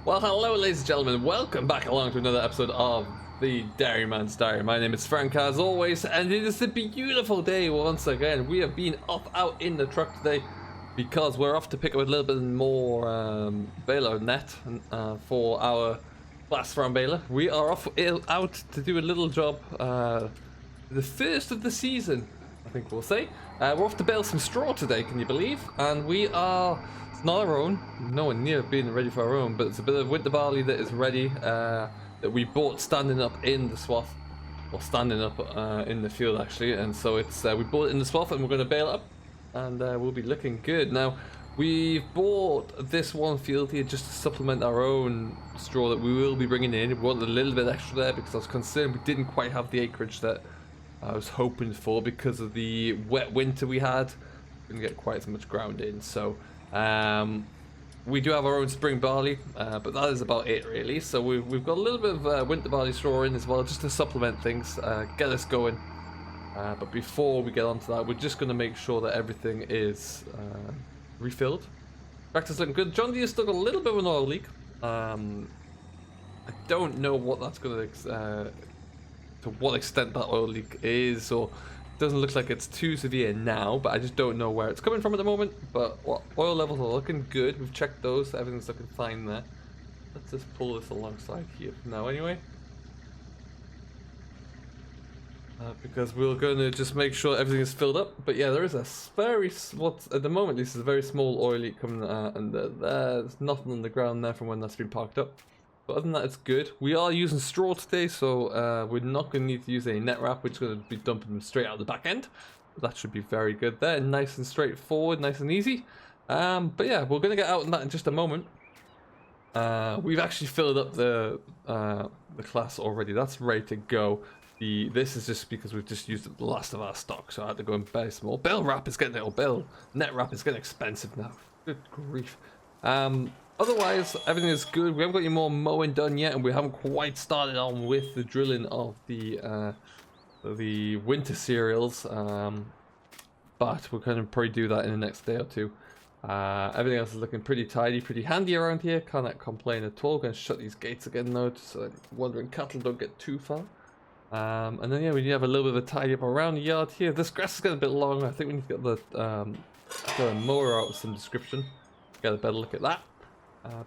Well, hello ladies and gentlemen, welcome back along to another episode of the Dairyman's Diary. My name is Frank as always, and it is a beautiful day once again. We have been out in the truck today because we're off to pick up a little bit more baler net for our Class Ram baler. We are off out to do a little job, the first of the season, I think we'll say. We're off to bale some straw today, can you believe? And we are... It's not our own, nowhere near being ready for our own, but it's a bit of winter barley that is ready, that we bought standing up in the swath, or standing up in the field actually, and so it's we bought it in the swath and we're going to bale it up, and we'll be looking good. Now, we've bought this one field here just to supplement our own straw that we will be bringing in. We wanted a little bit extra there because I was concerned we didn't quite have the acreage that I was hoping for because of the wet winter we had. Didn't get quite as much ground in, so... we do have our own spring barley, but that is about it really. So we've got a little bit of winter barley straw in as well, just to supplement things, get us going. But before we get onto that, we're just going to make sure that everything is refilled. Practice looking good. John Deere's still got a little bit of an oil leak. I don't know what that's going to what extent that oil leak is, or doesn't look like it's too severe now, but I just don't know where it's coming from at the moment. But oil levels are looking good. We've checked those, so everything's looking fine there. Let's just pull this alongside here now anyway, because we're going to just make sure everything is filled up. But yeah, there is a very, at the moment this is a very small oil leak coming, and there's nothing on the ground there from when that's been parked up. But other than that, it's good. We are using straw today, so we're not going to need to use any net wrap. We're just going to be dumping them straight out the back end. That should be very good there. Nice and straightforward, nice and easy. But yeah, we're going to get out on that in just a moment. We've actually filled up the class already. That's ready to go. This is just because we've just used the last of our stock, so I had to go and buy some more. Bale wrap is getting, or bale net wrap is getting expensive now. Good grief. Otherwise, everything is good. We haven't got any more mowing done yet, and we haven't quite started on with the drilling of the winter cereals. But we're going to probably do that in the next day or two. Everything else is looking pretty tidy, pretty handy around here. Cannot complain at all. Going to shut these gates again though, so wandering cattle don't get too far. And then yeah, we need to have a little bit of a tidy up around the yard here. This grass is getting a bit long. I think we need to get the mower out with some description. Get a better look at that.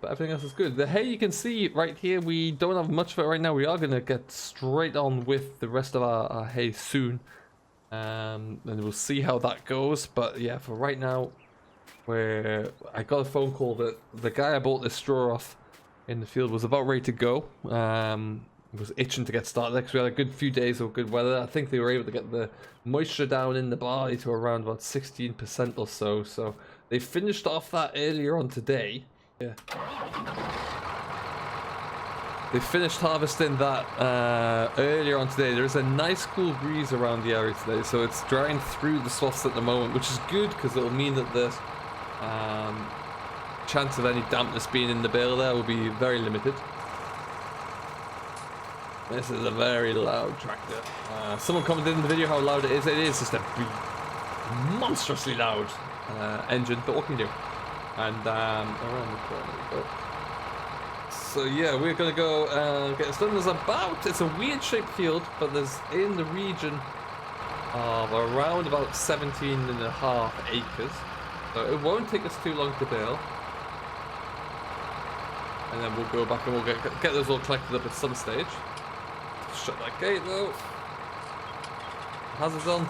But everything else is good. The hay you can see right here, we don't have much of it right now. We are going to get straight on with the rest of our hay soon. And we'll see how that goes. But yeah, for right now, I got a phone call that the guy I bought this straw off in the field was about ready to go. Was itching to get started because we had a good few days of good weather. I think they were able to get the moisture down in the barley to around about 16% or so. So they finished off that earlier on today. Yeah. They finished harvesting that earlier on today. There's a nice cool breeze around the area today, so it's drying through the swaths at the moment, which is good because it'll mean that the chance of any dampness being in the bale there will be very limited. This is a very loud tractor. Someone commented in the video how loud it is. It is just a monstrously loud engine, but what can you do? And around the corner we go. So yeah, we're gonna go get this done. It's a weird shaped field, but there's in the region of around about 17.5 acres. So it won't take us too long to bale. And then we'll go back and we'll get those all collected up at some stage. Shut that gate though. Hazards on.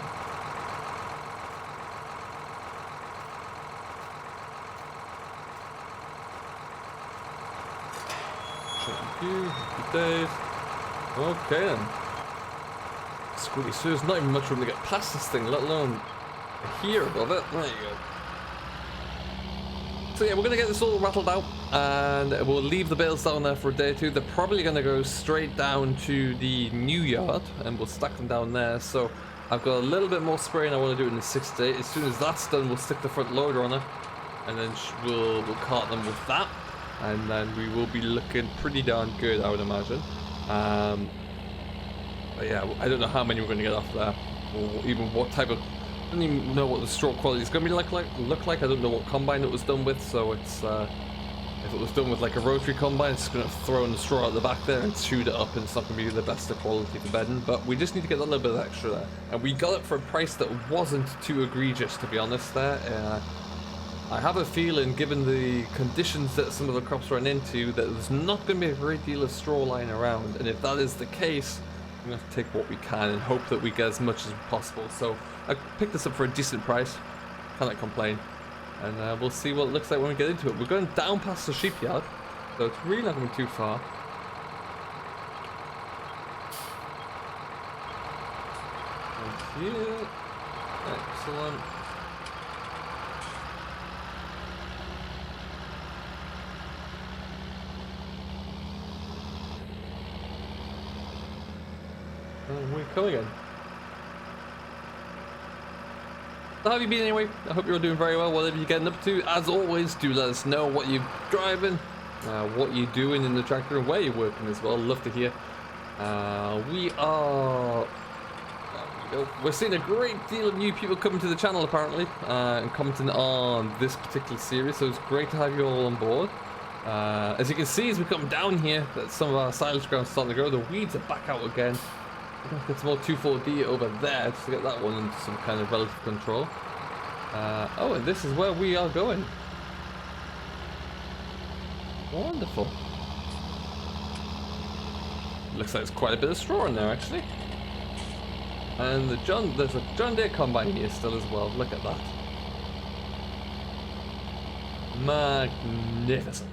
Good days. Okay then. Squeaky, so there's not even much room to get past this thing, let alone here above it. There you go. So yeah, we're going to get this all rattled out, and we'll leave the bales down there for a day or two. They're probably going to go straight down to the new yard, and we'll stack them down there. So I've got a little bit more spraying I want to do in the 6th day. As soon as that's done, we'll stick the front loader on it, and then we'll cart them with that. And then we will be looking pretty darn good, I would imagine. But yeah, I don't know how many we're going to get off there, or even what type of I don't even know what the stroke quality is going to be look like. I don't know what combine it was done with, so it's If it was done with like a rotary combine, it's going to throw in the straw out the back there and shoot it up, and it's not going to be the best of quality for bedding. But we just need to get a little bit of extra there, and we got it for a price that wasn't too egregious, to be honest. There, I have a feeling, given the conditions that some of the crops run into, that there's not going to be a great deal of straw lying around. And if that is the case, we're going to take what we can and hope that we get as much as possible. So I picked this up for a decent price. Cannot complain. And we'll see what it looks like when we get into it. We're going down past the sheep yard, so it's really not going to be too far. Thank you. Excellent. And we're coming in. How have you been anyway? I hope you're all doing very well, whatever you're getting up to. As always, do let us know what you're driving, what you're doing in the tractor, and where you're working as well. Love to hear. We're seeing a great deal of new people coming to the channel apparently, and commenting on this particular series, so it's great to have you all on board. As you can see, as we come down here, that some of our silage ground is starting to grow. The weeds are back out again. Get some more 2,4-D over there just to get that one into some kind of relative control. Oh, and this is where we are going. Wonderful. Looks like there's quite a bit of straw in there actually. And there's a John Deere combine here still as well. Look at that. Magnificent.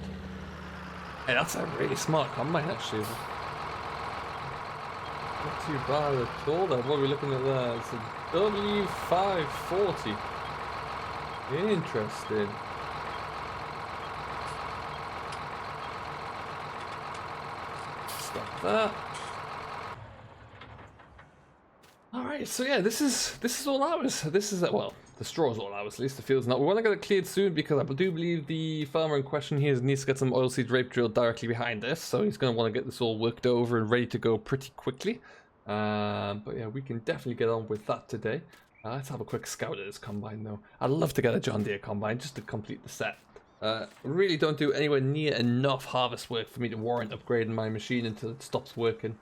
Hey, that's a really smart combine actually. Not too bad at all then. What are we looking at there? It's a W540. Interesting. Stop that. Alright, so yeah, this is all ours. This is, well, the straw is all ours, at least the field's not. We want to get it cleared soon because I do believe the farmer in question here needs to get some oilseed rape drilled directly behind this, so he's going to want to get this all worked over and ready to go pretty quickly. But yeah, we can definitely get on with that today. Let's have a quick scout at this combine though. I'd love to get a John Deere combine just to complete the set. Really don't do anywhere near enough harvest work for me to warrant upgrading my machine until it stops working.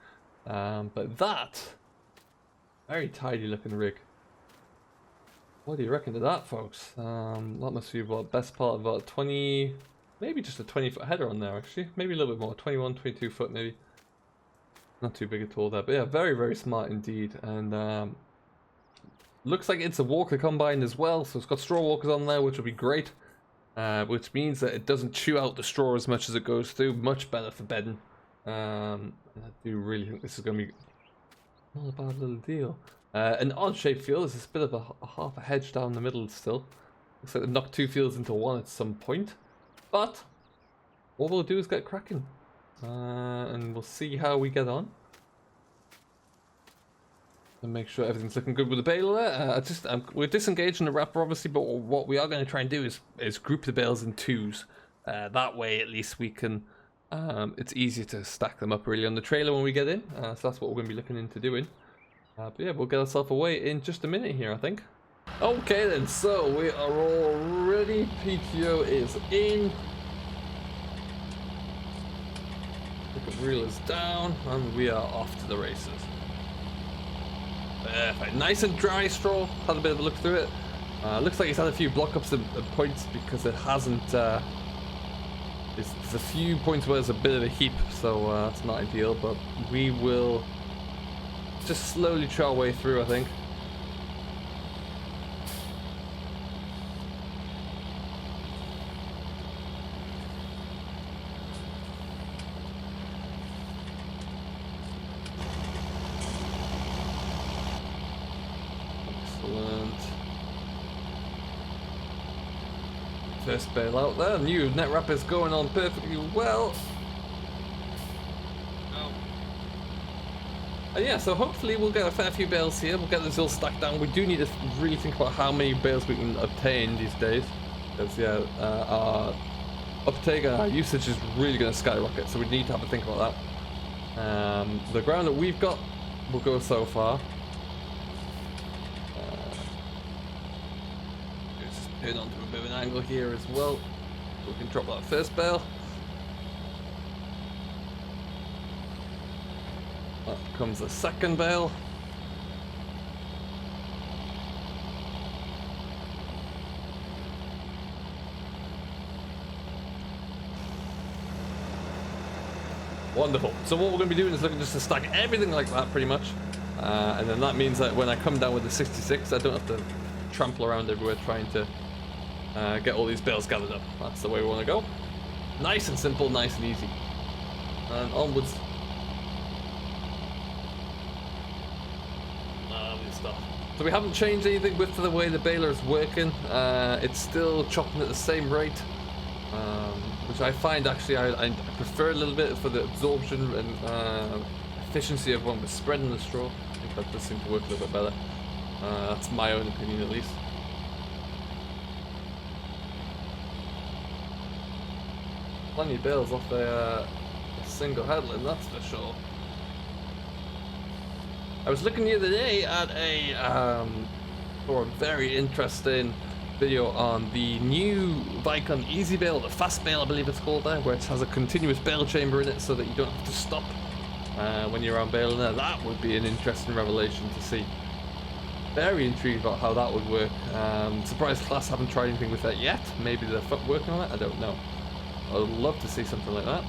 But that, very tidy looking rig. What do you reckon to that, folks? That must be what, best part of about 20, maybe just a 20-foot header on there actually. Maybe a little bit more, 21, 22 foot maybe. Not too big at all there, but yeah, very, very smart indeed. And looks like it's a walker combine as well, so it's got straw walkers on there, which will be great. Which means that it doesn't chew out the straw as much as it goes through. Much better for bedding. I do really think this is going to be not a bad little deal. An odd-shaped field. There's this bit of a half a hedge down the middle still. Looks like they knocked two fields into one at some point. But what we'll do is get cracking. And we'll see how we get on. And make sure everything's looking good with the bale there. We're disengaging the wrapper obviously, but what we are going to try and do is group the bales in twos. That way at least we can, it's easier to stack them up really on the trailer when we get in. So that's what we're going to be looking into doing. But yeah, we'll get ourselves away in just a minute here, I think. Okay then, so we are all ready. PTO is in. The reel is down, and we are off to the races. Perfect. Nice and dry straw. Had a bit of a look through it. Looks like it's had a few block-ups at points because it hasn't. There's a few points where there's a bit of a heap, so that's not ideal. But we will just slowly try our way through, I think. First bale out there. New net wrap is going on perfectly well. Yeah, so hopefully we'll get a fair few bales here. We'll get this all stacked down. We do need to really think about how many bales we can obtain these days. Because yeah, our uptake and our usage is really going to skyrocket. So we need to have a think about that. The ground that we've got will go so far. Turn onto a bit of an angle here as well. We can drop that first bale. Up comes the second bale. Wonderful. So what we're going to be doing is looking just to stack everything like that pretty much. And then that means that when I come down with the 66, I don't have to trample around everywhere trying to get all these bales gathered up. That's the way we want to go. Nice and simple, nice and easy. And onwards. Lovely stuff. So we haven't changed anything with the way the baler is working. It's still chopping at the same rate. Which I find actually I prefer a little bit for the absorption and efficiency of when we're spreading the straw. I think that does seem to work a little bit better. That's my own opinion at least. Plenty of bales off a single headland, that's for sure. I was looking the other day at a very interesting video on the new Vicon Easy Bale, the fast bale I believe it's called there, where it has a continuous bale chamber in it so that you don't have to stop when you're on baling there. That would be an interesting revelation to see. Very intrigued about how that would work. Surprised class haven't tried anything with that yet. Maybe they're working on it, I don't know. I'd love to see something like that.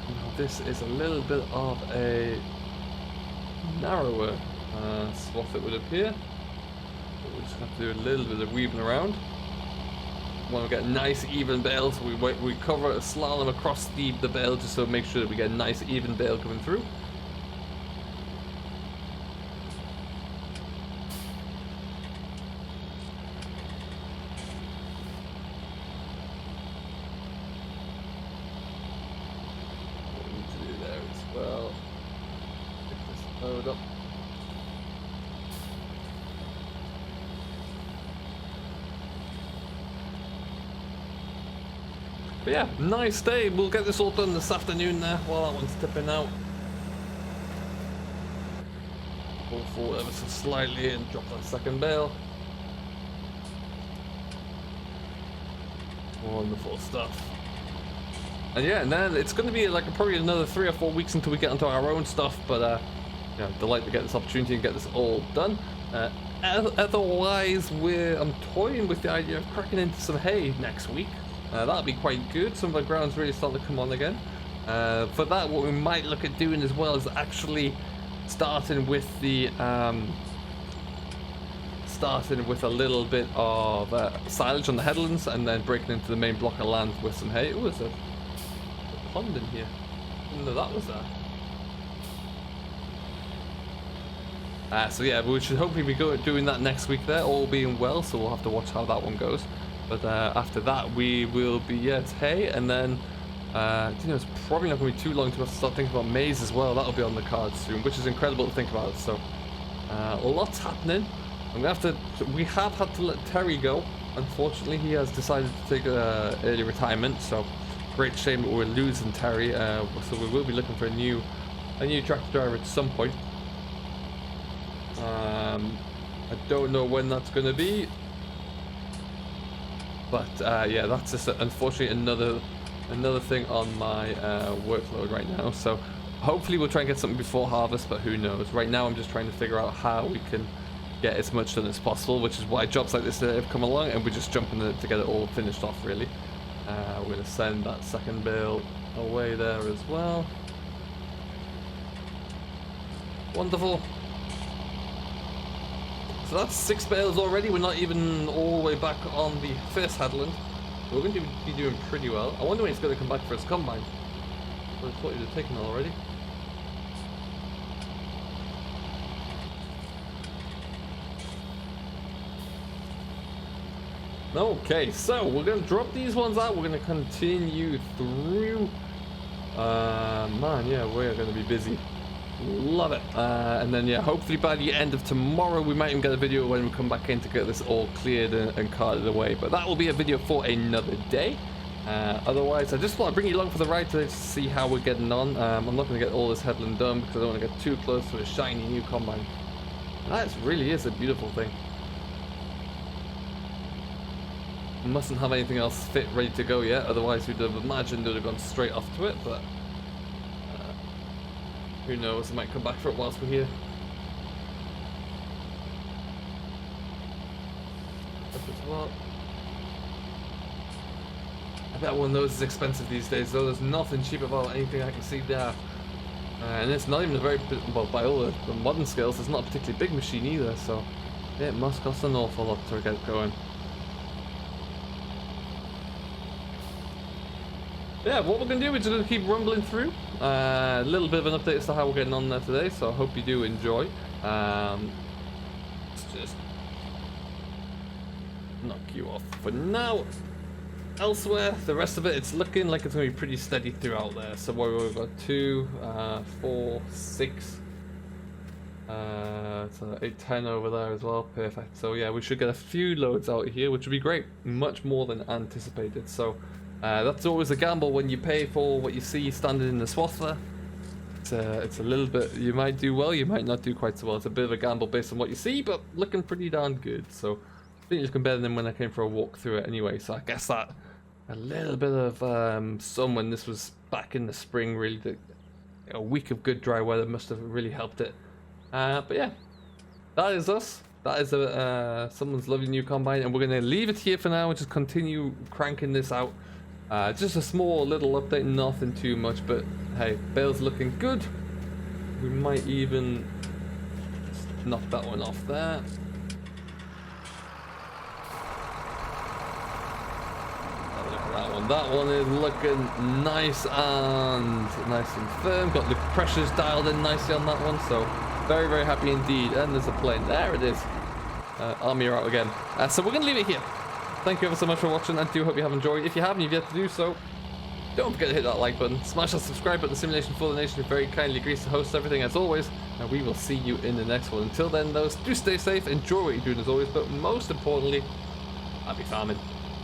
Now, this is a little bit of a narrower swath it would appear. We'll just have to do a little bit of weaving around. When we get nice even bales, we cover a slalom across the bale just so make sure that we get a nice even bale coming through. What we need to do there as well. Pick this load up. But yeah, nice day. We'll get this all done this afternoon there while that one's tipping out. Pull forward ever so slightly and drop that second bale. Wonderful stuff. And yeah, and then it's going to be like probably another 3 or 4 weeks until we get onto our own stuff. But you know, delighted to get this opportunity and get this all done. Otherwise, I'm toying with the idea of cracking into some hay next week. That'll be quite good. Some of our ground's really starting to come on again. For that, what we might look at doing as well is actually starting with the a little bit of silage on the headlands, and then breaking into the main block of land with some hay. Oh, there's a pond in here. I didn't know that was there. So yeah, we should hopefully be doing that next week there, all being well. So we'll have to watch how that one goes. But after that, we will be it's hay, and then you know, it's probably not going to be too long to start thinking about maize as well. That'll be on the cards soon, which is incredible to think about. So lots happening. And we have had to let Terry go. Unfortunately, he has decided to take early retirement. So great shame that we're losing Terry. So we will be looking for a new tractor driver at some point. I don't know when that's going to be. But yeah, that's just unfortunately another thing on my workload right now. So hopefully we'll try and get something before harvest, but who knows. Right now I'm just trying to figure out how we can get as much done as possible, which is why jobs like this have come along, and we're just jumping to get it all finished off really. We're going to send that second bale away there as well. Wonderful. So that's 6 bales already. We're not even all the way back on the first headland. We're going to be doing pretty well. I wonder when he's going to come back for his combine. I thought he would have taken it already. Okay, so we're going to drop these ones out. We're going to continue through. Man, yeah, we're going to be busy. Love it. And then yeah, hopefully by the end of tomorrow we might even get a video when we come back in to get this all cleared and carted away, but that will be a video for another day. Otherwise I just thought I'd bring you along for the ride to see how we're getting on. I'm not going to get all this headland done because I don't want to get too close to a shiny new combine. That really is a beautiful thing. Mustn't have anything else fit ready to go yet, otherwise we'd have imagined it would have gone straight off to it, but Who knows, I might come back for it whilst we're here. Up as well. I bet one of those is expensive these days, though. There's nothing cheap about anything I can see there. And it's not even a very, well, by all the modern scales, it's not a particularly big machine either, so it must cost an awful lot to get going. Yeah, what we're going to do, we're just going to keep rumbling through. A little bit of an update as to how we're getting on there today, so I hope you do enjoy. Let's just knock you off for now. Elsewhere, the rest of it, it's looking like it's going to be pretty steady throughout there. So we've got 2, 4, 6, so 8, 10 over there as well. Perfect. So yeah, we should get a few loads out here, which would be great. Much more than anticipated. So that's always a gamble when you pay for what you see standing in the swath there. It's a little bit, you might do well, you might not do quite so well. It's a bit of a gamble based on what you see, but looking pretty darn good. So I think it's looking better than when I came for a walk through it anyway. So I guess that a little bit of sun when this was back in the spring, really, a week of good dry weather must have really helped it. But yeah, that is us. That is someone's lovely new combine, and we're going to leave it here for now and just continue cranking this out. Just a small little update, nothing too much, but hey, bale's looking good. We might even just knock that one off there. That one is looking nice and firm. Got the pressures dialed in nicely on that one, so very, very happy indeed. And there's a plane. There it is. Army are out again. So we're going to leave it here. Thank you ever so much for watching. I do hope you have enjoyed. If you haven't, you've yet to do so, don't forget to hit that like button. Smash that subscribe button. The Simulation for the Nation very kindly agrees to host everything as always. And we will see you in the next one. Until then, though, do stay safe. Enjoy what you're doing as always. But most importantly, happy farming.